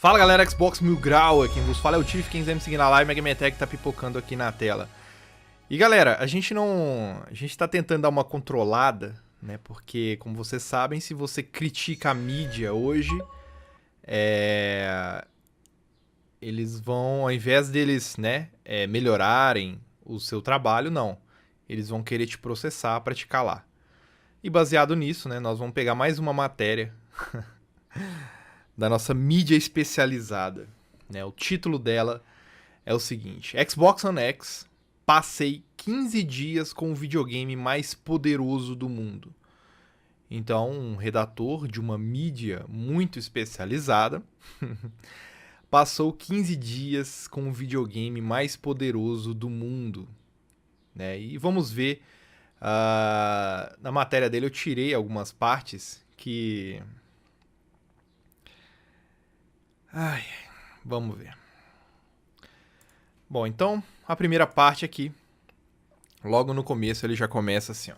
Fala galera, Xbox Mil Grau, quem vos fala é o Tiff, quem quiser me seguir na live, Mega Man Tech tá pipocando aqui na tela. E galera, a gente tá tentando dar uma controlada, né, porque como vocês sabem, se você critica a mídia hoje, eles vão, ao invés deles, né, melhorarem o seu trabalho, não. Eles vão querer te processar pra te calar. E baseado nisso, né, nós vamos pegar mais uma matéria da nossa mídia especializada, né? O título dela é o seguinte: Xbox One X, passei 15 dias com o videogame mais poderoso do mundo. Então, um redator de uma mídia muito especializada passou 15 dias com o videogame mais poderoso do mundo, né? E vamos ver, na matéria dele eu tirei algumas partes que... vamos ver. Bom, então, a primeira parte aqui, logo no começo ele já começa assim, ó.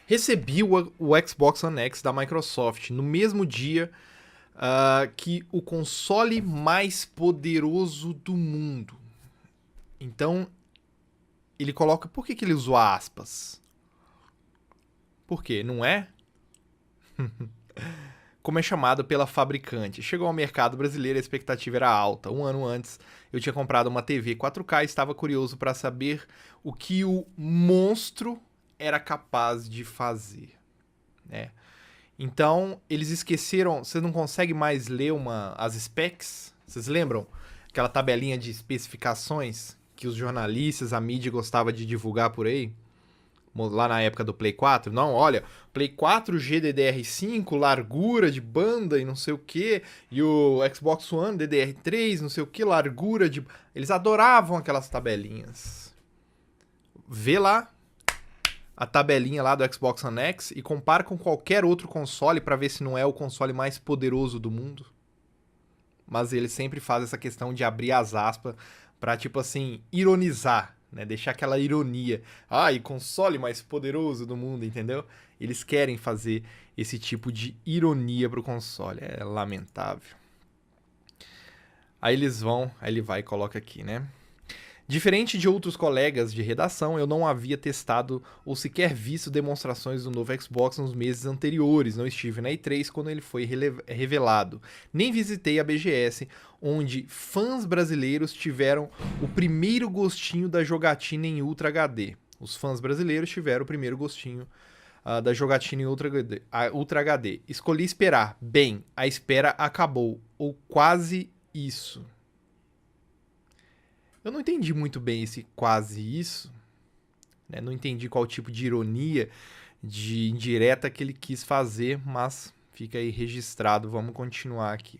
Recebi o Xbox One X da Microsoft no mesmo dia que o console mais poderoso do mundo. Então, ele coloca... Por que ele usou aspas? Por quê? Não é? Como é chamado pela fabricante. Chegou ao mercado brasileiro, a expectativa era alta. Um ano antes, eu tinha comprado uma TV 4K e estava curioso para saber o que o monstro era capaz de fazer, né? Então, eles esqueceram... Você não consegue mais ler as specs? Vocês lembram? Aquela tabelinha de especificações que os jornalistas, a mídia gostava de divulgar por aí? Lá na época do Play 4, não, olha, Play 4 GDDR5, largura de banda e não sei o que, e o Xbox One DDR3, não sei o que, largura de... Eles adoravam aquelas tabelinhas. Vê lá a tabelinha lá do Xbox One X e compara com qualquer outro console para ver se não é o console mais poderoso do mundo. Mas ele sempre faz essa questão de abrir as aspas pra, tipo assim, ironizar, né? Deixar aquela ironia. E console mais poderoso do mundo, entendeu? Eles querem fazer esse tipo de ironia pro console. É lamentável. Aí ele vai e coloca aqui, né? Diferente de outros colegas de redação, eu não havia testado ou sequer visto demonstrações do novo Xbox nos meses anteriores. Não estive na E3 quando ele foi revelado. Nem visitei a BGS, onde fãs brasileiros tiveram o primeiro gostinho da jogatina em Ultra HD. Os fãs brasileiros tiveram o primeiro gostinho da jogatina em Ultra HD. Escolhi esperar. Bem, a espera acabou. Ou quase isso. Eu não entendi muito bem esse quase isso, né? Não entendi qual tipo de ironia, de indireta que ele quis fazer, mas fica aí registrado. Vamos continuar aqui.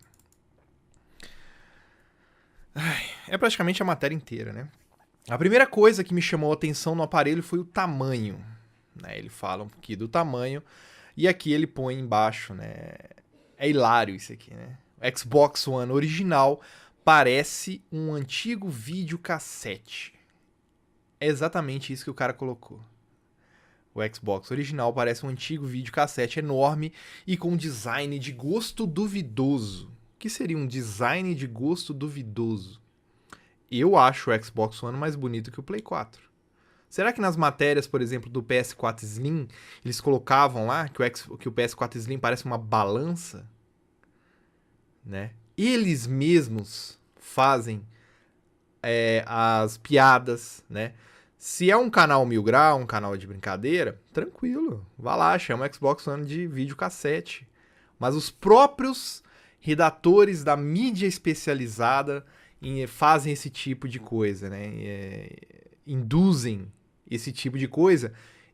É praticamente a matéria inteira, né? A primeira coisa que me chamou a atenção no aparelho foi o tamanho, né? Ele fala um pouquinho do tamanho e aqui ele põe embaixo, né? É hilário isso aqui, né? O Xbox One original parece um antigo videocassete. É exatamente isso que o cara colocou. O Xbox original parece um antigo videocassete enorme e com design de gosto duvidoso. O que seria um design de gosto duvidoso? Eu acho o Xbox One mais bonito que o Play 4. Será que nas matérias, por exemplo, do PS4 Slim, eles colocavam lá que o PS4 Slim parece uma balança? Né? Eles mesmos fazem as piadas, né? Se é um canal Mil Grau, um canal de brincadeira, tranquilo, vá lá, chama o Xbox One de videocassete. Mas os próprios redatores da mídia especializada fazem esse tipo de coisa, né? Induzem esse tipo de coisa.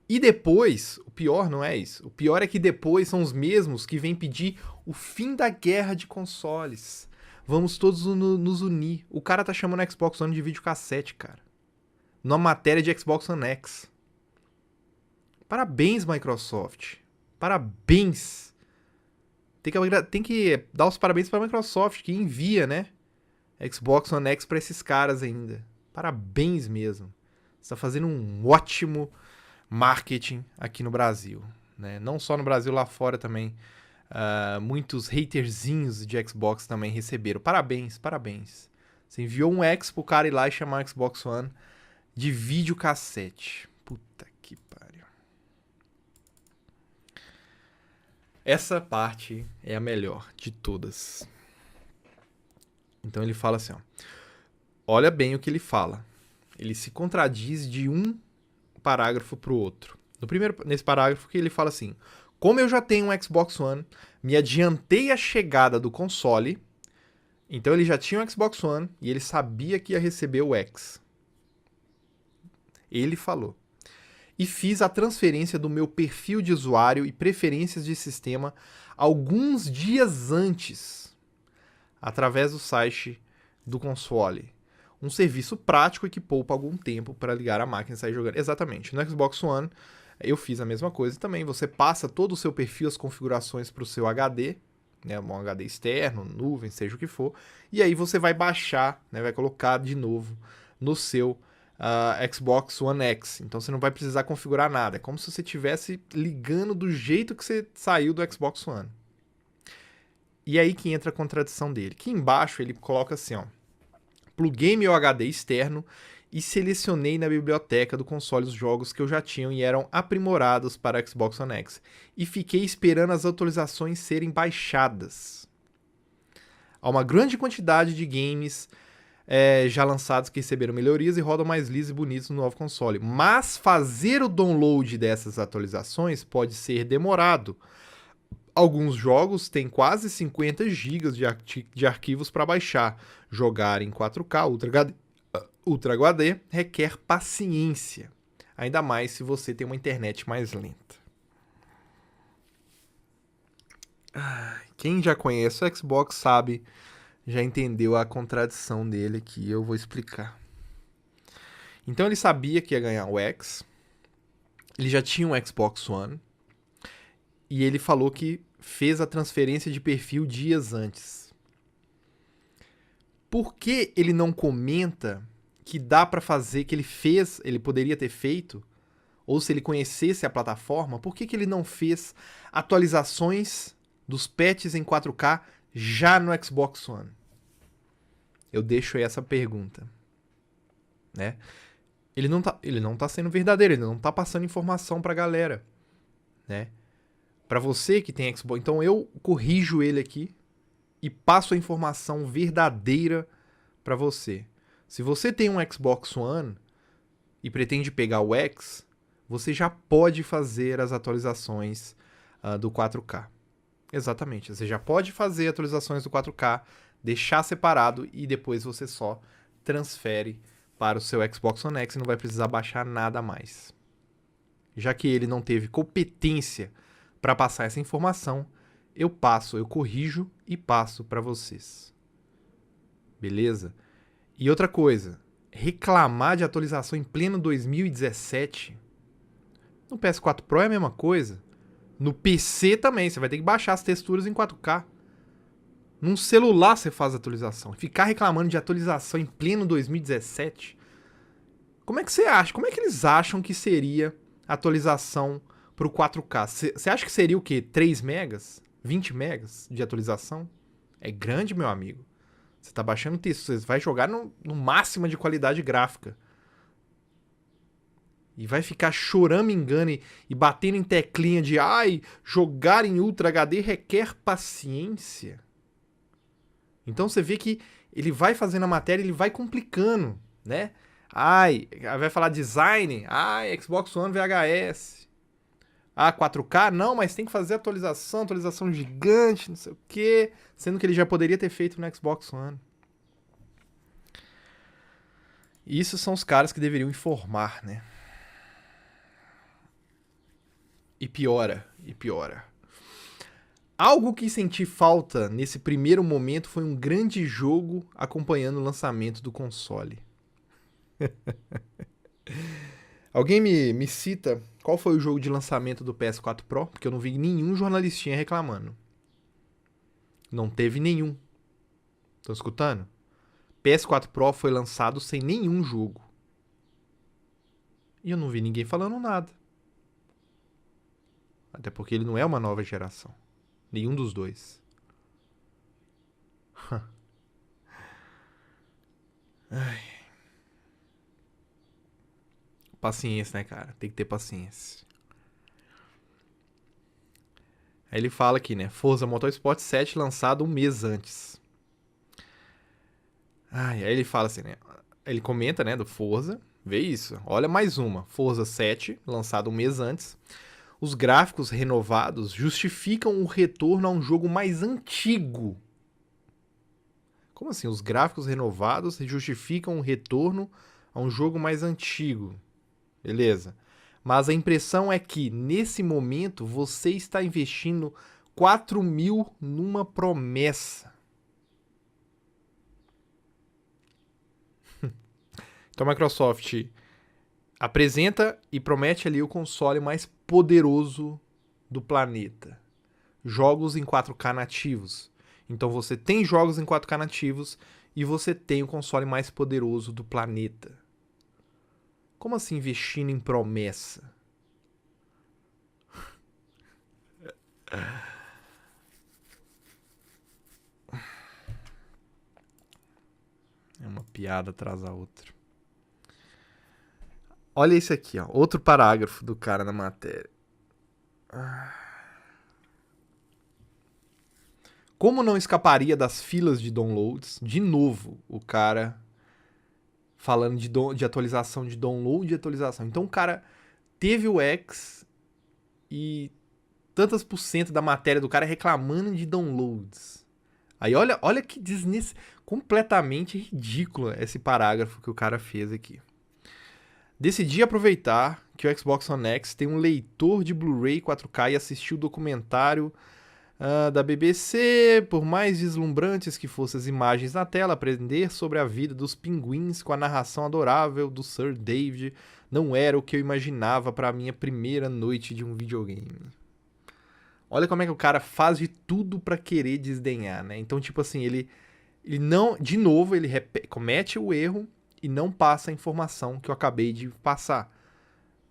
E depois, o pior não é isso. O pior é que depois são os mesmos que vêm pedir o fim da guerra de consoles. Vamos todos nos unir. O cara tá chamando o Xbox One de videocassete, cara. Numa matéria de Xbox One X. Parabéns, Microsoft. Parabéns. Tem que dar os parabéns pra Microsoft, que envia, né? Xbox One X pra esses caras ainda. Parabéns mesmo. Você tá fazendo um ótimo marketing aqui no Brasil, né? Não só no Brasil, lá fora também. muitos haterzinhos de Xbox também receberam. Parabéns, parabéns. Você enviou um X pro cara ir lá e chamar o Xbox One de videocassete. Puta que pariu. Essa parte é a melhor de todas. Então ele fala assim, ó. Olha bem o que ele fala. Ele se contradiz de um parágrafo pro outro. Nesse parágrafo que ele fala assim: como eu já tenho um Xbox One, me adiantei a chegada do console. Então ele já tinha um Xbox One e ele sabia que ia receber o X. Ele falou. E fiz a transferência do meu perfil de usuário e preferências de sistema alguns dias antes, através do site do console. Um serviço prático e que poupa algum tempo para ligar a máquina e sair jogando. Exatamente. No Xbox One, eu fiz a mesma coisa também. Você passa todo o seu perfil, as configurações para o seu HD, né, um HD externo, nuvem, seja o que for, e aí você vai baixar, né, vai colocar de novo no seu Xbox One X. Então você não vai precisar configurar nada. É como se você estivesse ligando do jeito que você saiu do Xbox One. E aí que entra a contradição dele. Aqui embaixo ele coloca assim, ó. Pluguei meu HD externo e selecionei na biblioteca do console os jogos que eu já tinha e eram aprimorados para Xbox One X. E fiquei esperando as atualizações serem baixadas. Há uma grande quantidade de games já lançados que receberam melhorias e rodam mais lisos e bonitos no novo console. Mas fazer o download dessas atualizações pode ser demorado. Alguns jogos têm quase 50 GB de arquivos para baixar. Jogar em 4K, Ultra HD requer paciência. Ainda mais se você tem uma internet mais lenta. Quem já conhece o Xbox sabe, já entendeu a contradição dele aqui. Eu vou explicar. Então ele sabia que ia ganhar o X. Ele já tinha um Xbox One. E ele falou que fez a transferência de perfil dias antes. Por que ele não comenta que dá para fazer, que ele poderia ter feito, ou se ele conhecesse a plataforma, por que ele não fez atualizações dos patches em 4K já no Xbox One? Eu deixo aí essa pergunta, né? Ele não tá sendo verdadeiro, ele não tá passando informação pra galera, né? Para você que tem Xbox, então eu corrijo ele aqui e passo a informação verdadeira para você. Se você tem um Xbox One e pretende pegar o X, você já pode fazer as atualizações do 4K. Exatamente, você já pode fazer atualizações do 4K, deixar separado e depois você só transfere para o seu Xbox One X e não vai precisar baixar nada mais. Já que ele não teve competência para passar essa informação, eu corrijo e passo para vocês. Beleza? E outra coisa, reclamar de atualização em pleno 2017, no PS4 Pro é a mesma coisa. No PC também, você vai ter que baixar as texturas em 4K. Num celular você faz atualização. Ficar reclamando de atualização em pleno 2017, como é que você acha? Como é que eles acham que seria a atualização pro 4K? Você acha que seria o quê? 3 megas? 20 megas de atualização? É grande, meu amigo. Você tá baixando texto, você vai jogar no máximo de qualidade gráfica. E vai ficar choramingando e batendo em teclinha de jogar em Ultra HD requer paciência. Então você vê que ele vai fazendo a matéria, ele vai complicando, né? Vai falar design, Xbox One VHS. 4K? Não, mas tem que fazer atualização gigante, não sei o quê. Sendo que ele já poderia ter feito no Xbox One. Isso são os caras que deveriam informar, né? E piora. Algo que senti falta nesse primeiro momento foi um grande jogo acompanhando o lançamento do console. Alguém me cita qual foi o jogo de lançamento do PS4 Pro? Porque eu não vi nenhum jornalistinha reclamando. Não teve nenhum. Estão escutando? PS4 Pro foi lançado sem nenhum jogo. E eu não vi ninguém falando nada. Até porque ele não é uma nova geração. Nenhum dos dois. Ai. Paciência, né, cara? Tem que ter paciência. Aí ele fala aqui, né? Forza Motorsport 7 lançado um mês antes. Ai, aí ele fala assim, né? Ele comenta, né, do Forza. Vê isso. Olha mais uma. Forza 7, lançado um mês antes. Os gráficos renovados justificam o retorno a um jogo mais antigo. Como assim? Os gráficos renovados justificam o retorno a um jogo mais antigo. Beleza. Mas a impressão é que, nesse momento, você está investindo 4 mil numa promessa. Então a Microsoft apresenta e promete ali o console mais poderoso do planeta. Jogos em 4K nativos. Então você tem jogos em 4K nativos e você tem o console mais poderoso do planeta. Como assim investindo em promessa? É uma piada atrás da outra. Olha esse aqui, ó. Outro parágrafo do cara na matéria. Como não escaparia das filas de downloads? De novo, o cara falando de atualização, de download e atualização. Então o cara teve o X e tantas por cento da matéria do cara reclamando de downloads. Aí olha que completamente ridículo esse parágrafo que o cara fez aqui. Decidi aproveitar que o Xbox One X tem um leitor de Blu-ray 4K e assistir o documentário da BBC, por mais deslumbrantes que fossem as imagens na tela, aprender sobre a vida dos pinguins com a narração adorável do Sir David não era o que eu imaginava para a minha primeira noite de um videogame. Olha como é que o cara faz de tudo para querer desdenhar, né? Então, tipo assim, ele não, de novo, ele comete o erro e não passa a informação que eu acabei de passar.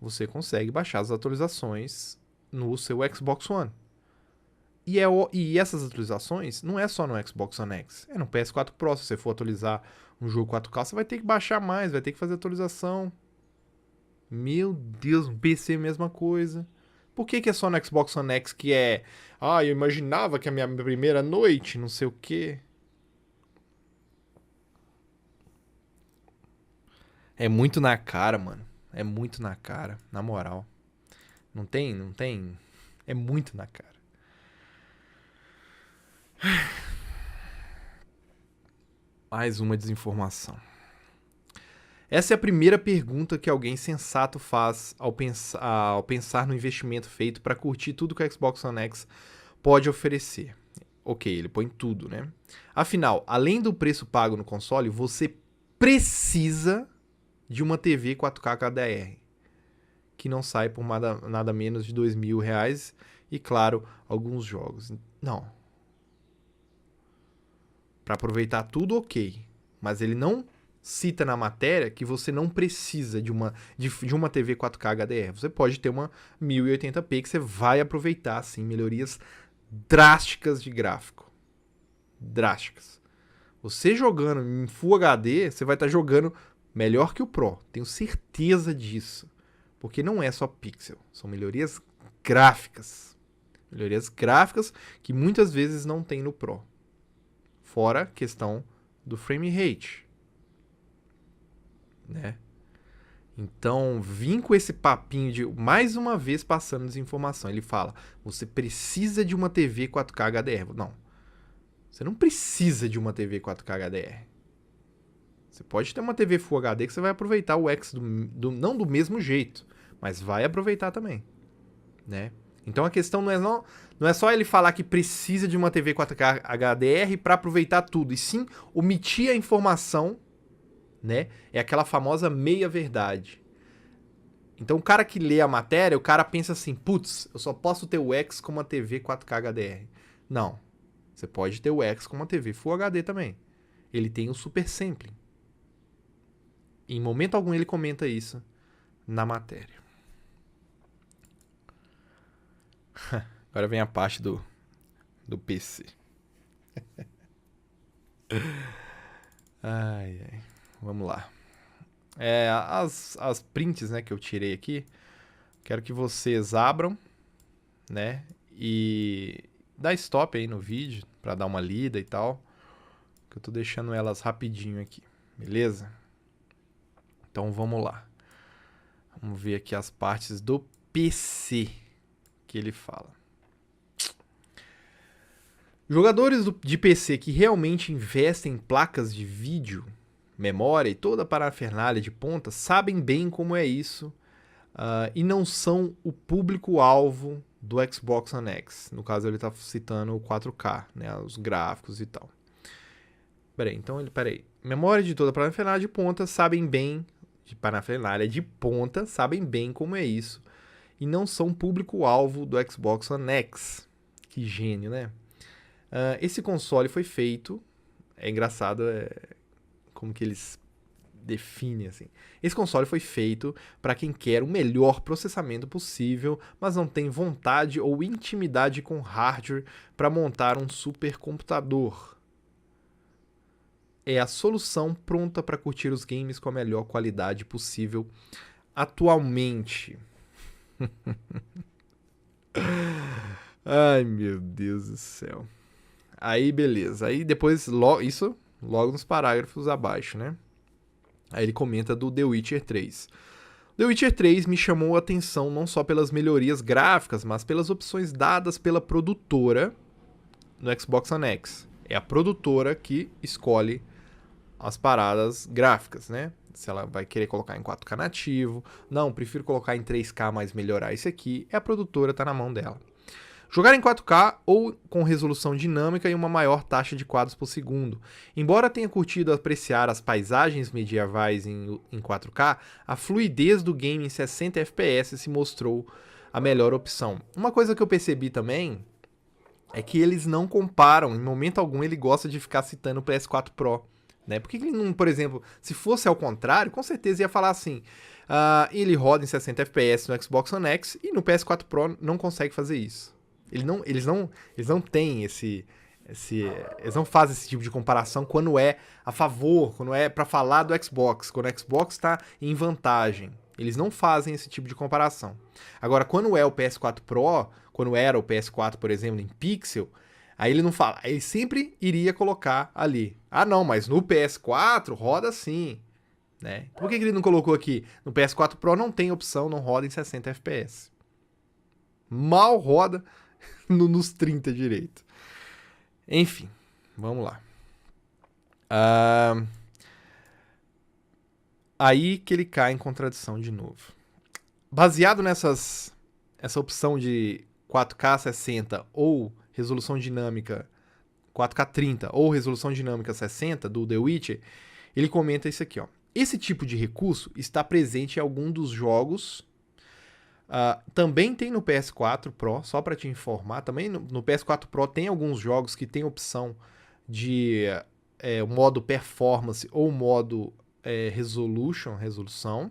Você consegue baixar as atualizações no seu Xbox One. E essas atualizações não é só no Xbox One X, é no PS4 Pro. Se você for atualizar um jogo 4K, você vai ter que baixar mais, vai ter que fazer atualização. Meu Deus, no PC mesma coisa. Por que é só no Xbox One X que é... Ah, eu imaginava que a minha primeira noite, não sei o quê. É muito na cara, mano. É muito na cara, na moral. Não tem... É muito na cara. Mais uma desinformação. Essa é a primeira pergunta que alguém sensato faz ao pensar no investimento feito para curtir tudo que o Xbox One X pode oferecer. Ok, ele põe tudo, né? Afinal, além do preço pago no console, você precisa de uma TV 4K HDR, que não sai por nada menos de R$2.000 e, claro, alguns jogos. Não. Para aproveitar tudo, ok. Mas ele não cita na matéria que você não precisa de uma TV 4K HDR. Você pode ter uma 1080p que você vai aproveitar, assim, melhorias drásticas de gráfico. Drásticas. Você jogando em Full HD, você vai estar jogando melhor que o Pro. Tenho certeza disso. Porque não é só pixel. São melhorias gráficas. Melhorias gráficas que muitas vezes não tem no Pro. Fora a questão do frame rate. Né? Então, vim com esse papinho de, mais uma vez, passando desinformação. Ele fala, você precisa de uma TV 4K HDR. Não, você não precisa de uma TV 4K HDR. Você pode ter uma TV Full HD que você vai aproveitar o X, não do mesmo jeito, mas vai aproveitar também. Né? Então, a questão não é só ele falar que precisa de uma TV 4K HDR para aproveitar tudo, e sim omitir a informação. Né? É aquela famosa meia-verdade. Então o cara que lê a matéria, o cara pensa assim, putz, eu só posso ter o X com uma TV 4K HDR. Não. Você pode ter o X com uma TV Full HD também. Ele tem o Super Sampling. Em momento algum ele comenta isso na matéria. Agora vem a parte do do PC. Ai, ai. Vamos lá. As prints, né, que eu tirei aqui, quero que vocês abram, né, e dá stop aí no vídeo pra dar uma lida e tal, que eu tô deixando elas rapidinho aqui, beleza? Então vamos lá. Vamos ver aqui as partes do PC que ele fala. Jogadores de PC que realmente investem em placas de vídeo, memória e toda a parafernália de ponta sabem bem como é isso e não são o público-alvo do Xbox One X. No caso, ele está citando o 4K, né, os gráficos e tal. Peraí. Memória de toda a parafernália de ponta sabem bem, sabem bem como é isso e não são público-alvo do Xbox One X. Que gênio, né? Esse console foi feito... É engraçado como que eles definem, assim. Esse console foi feito para quem quer o melhor processamento possível, mas não tem vontade ou intimidade com hardware para montar um supercomputador. É a solução pronta para curtir os games com a melhor qualidade possível atualmente. Ai, meu Deus do céu. Aí, beleza. Aí depois, isso logo nos parágrafos abaixo, né? Aí ele comenta do The Witcher 3. The Witcher 3 me chamou a atenção não só pelas melhorias gráficas, mas pelas opções dadas pela produtora no Xbox One X. É a produtora que escolhe as paradas gráficas, né? Se ela vai querer colocar em 4K nativo. Não, prefiro colocar em 3K, mas melhorar esse aqui. É a produtora, tá na mão dela. Jogar em 4K ou com resolução dinâmica e uma maior taxa de quadros por segundo. Embora tenha curtido apreciar as paisagens medievais em 4K, a fluidez do game em 60 FPS se mostrou a melhor opção. Uma coisa que eu percebi também é que eles não comparam, em momento algum ele gosta de ficar citando o PS4 Pro. Né? Por que ele não, por exemplo, se fosse ao contrário, com certeza ia falar assim, ele roda em 60 FPS no Xbox One X e no PS4 Pro não consegue fazer isso. Eles não têm eles não fazem esse tipo de comparação quando é a favor, quando é para falar do Xbox, quando o Xbox está em vantagem. Eles não fazem esse tipo de comparação. Agora, quando é o PS4 Pro, quando era o PS4, por exemplo, em pixel, aí ele não fala, ele sempre iria colocar ali. Ah, não, mas no PS4 roda sim, né? Por que ele não colocou aqui? No PS4 Pro não tem opção, não roda em 60 FPS. Mal roda nos 30 direito. Enfim, vamos lá. Aí que ele cai em contradição de novo. Baseado essa opção de 4K 60 ou resolução dinâmica 4K 30 ou resolução dinâmica 60 do The Witcher, ele comenta isso aqui, ó. Esse tipo de recurso está presente em algum dos jogos. Também tem no PS4 Pro, só para te informar, também no PS4 Pro tem alguns jogos que tem opção de modo performance ou modo resolução.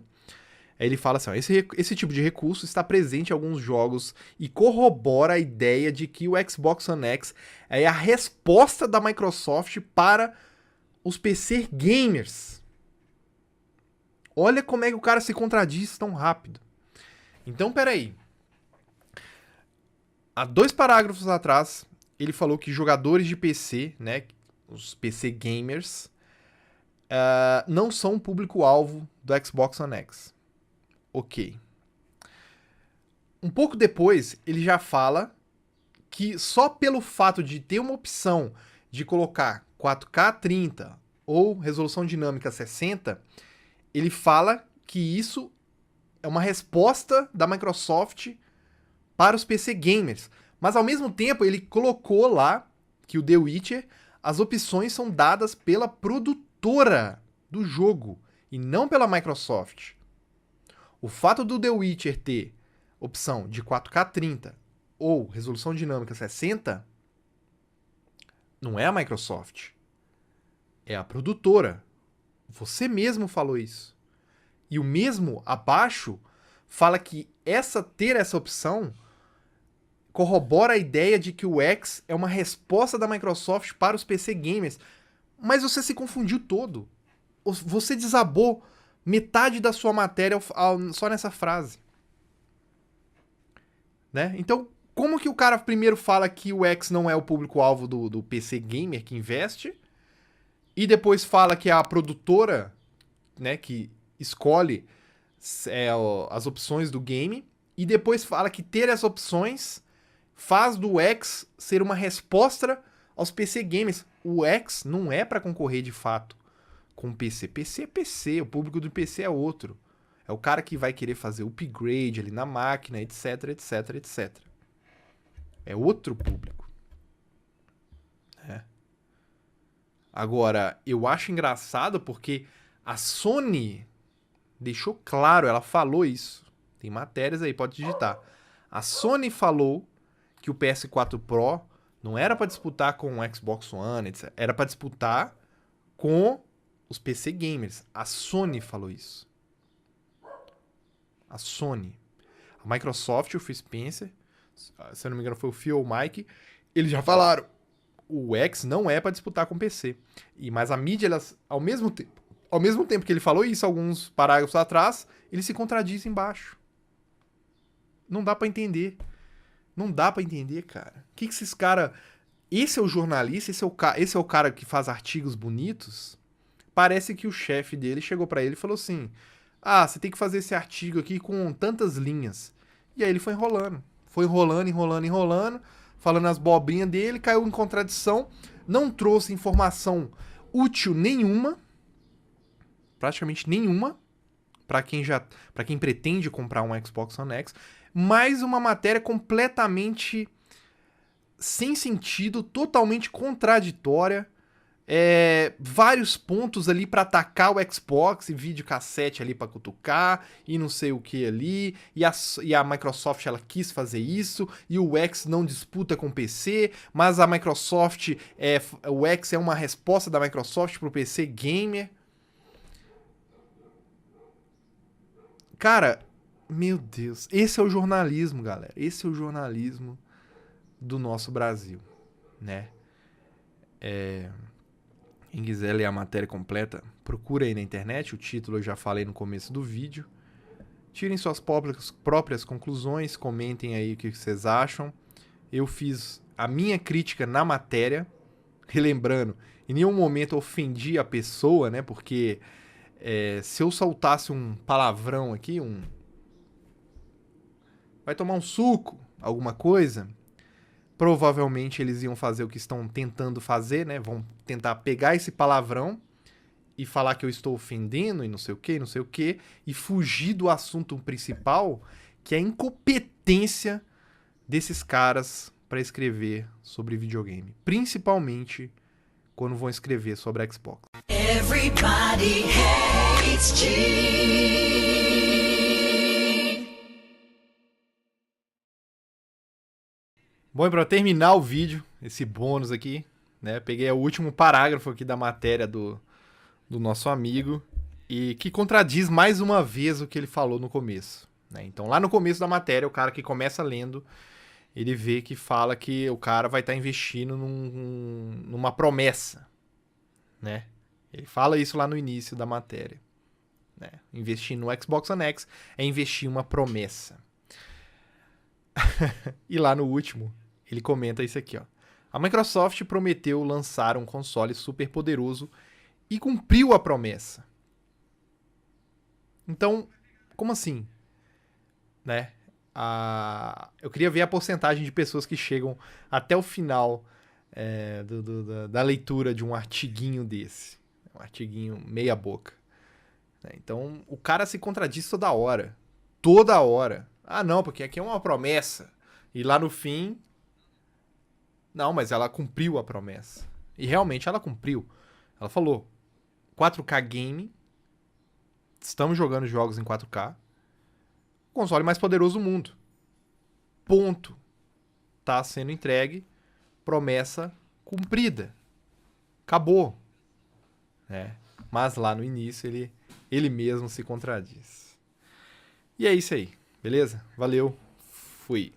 Aí ele fala assim, ó, esse tipo de recurso está presente em alguns jogos e corrobora a ideia de que o Xbox One X é a resposta da Microsoft para os PC gamers. Olha como é que o cara se contradiz tão rápido. Então, peraí. Há 2 parágrafos atrás, ele falou que jogadores de PC, né, os PC gamers, não são o público-alvo do Xbox One X. Ok. Um pouco depois, ele já fala que só pelo fato de ter uma opção de colocar 4K 30 ou resolução dinâmica 60, ele fala que isso é uma resposta da Microsoft para os PC gamers. Mas ao mesmo tempo ele colocou lá que o The Witcher, as opções são dadas pela produtora do jogo e não pela Microsoft. O fato do The Witcher ter opção de 4K 30 ou resolução dinâmica 60 não é a Microsoft. É a produtora. Você mesmo falou isso. E o mesmo abaixo fala que ter essa opção corrobora a ideia de que o X é uma resposta da Microsoft para os PC gamers. Mas você se confundiu todo. Você desabou metade da sua matéria só nessa frase. Né? Então, como que o cara primeiro fala que o X não é o público-alvo do PC gamer que investe, e depois fala que é a produtora, né, que escolhe as opções do game, e depois fala que ter as opções faz do X ser uma resposta aos PC gamers. O X não é para concorrer de fato com o PC. PC é PC, o público do PC é outro. É o cara que vai querer fazer upgrade ali na máquina, etc, etc, etc. É outro público. É. Agora, eu acho engraçado porque a Sony deixou claro, ela falou isso. Tem matérias aí, pode digitar. A Sony falou que o PS4 Pro não era para disputar com o Xbox One, etc. Era para disputar com os PC gamers. A Sony falou isso. A Sony. A Microsoft, o Phil Spencer, se eu não me engano foi o Phil ou o Mike, eles já falaram, o X não é para disputar com o PC. Mas a mídia, elas, ao mesmo tempo que ele falou isso, alguns parágrafos atrás, ele se contradiz embaixo. Não dá para entender. Não dá para entender, cara. O que esses caras... Esse é o jornalista, esse é o cara que faz artigos bonitos. Parece que o chefe dele chegou para ele e falou assim: ah, você tem que fazer esse artigo aqui com tantas linhas. E aí ele foi enrolando. Foi enrolando, enrolando, enrolando, falando as bobrinhas dele, caiu em contradição, não trouxe informação útil nenhuma, praticamente nenhuma, para quem pretende comprar um Xbox One X, mas uma matéria completamente sem sentido, totalmente contraditória. Vários pontos ali para atacar o Xbox e videocassete ali para cutucar e não sei o que ali, e a Microsoft ela quis fazer isso, e o X não disputa com o PC, mas a Microsoft, o X é uma resposta da Microsoft pro PC gamer. Cara, meu Deus, esse é o jornalismo, galera, esse é o jornalismo do nosso Brasil, né? Quem quiser ler a matéria completa, procura aí na internet, o título eu já falei no começo do vídeo. Tirem suas próprias conclusões, comentem aí o que vocês acham. Eu fiz a minha crítica na matéria, relembrando, em nenhum momento eu ofendi a pessoa, né? Porque se eu soltasse um palavrão aqui, vai tomar um suco, alguma coisa, provavelmente eles iam fazer o que estão tentando fazer, né? Vão tentar pegar esse palavrão e falar que eu estou ofendendo e não sei o que, não sei o que, e fugir do assunto principal, que é a incompetência desses caras para escrever sobre videogame. Principalmente quando vão escrever sobre a Xbox. Everybody hates cheese. Bom, e para terminar o vídeo, esse bônus aqui, né? Peguei o último parágrafo aqui da matéria do nosso amigo e que contradiz mais uma vez o que ele falou no começo, né? Então, lá no começo da matéria, o cara que começa lendo, ele vê que fala que o cara vai estar investindo numa promessa, né? Ele fala isso lá no início da matéria, né? Investir no Xbox One X é investir uma promessa. E lá no último, ele comenta isso aqui, ó. A Microsoft prometeu lançar um console super poderoso e cumpriu a promessa. Então, como assim? Né? Eu queria ver a porcentagem de pessoas que chegam até o final da leitura de um artiguinho desse. Um artiguinho meia boca. Então, o cara se contradiz toda hora. Toda hora. Ah, não, porque aqui é uma promessa. E lá no fim... Não, mas ela cumpriu a promessa. E realmente ela cumpriu. Ela falou, 4K game, estamos jogando jogos em 4K, o console mais poderoso do mundo. Ponto. Tá sendo entregue, promessa cumprida. Acabou. Mas lá no início ele mesmo se contradiz. E é isso aí, beleza? Valeu, fui.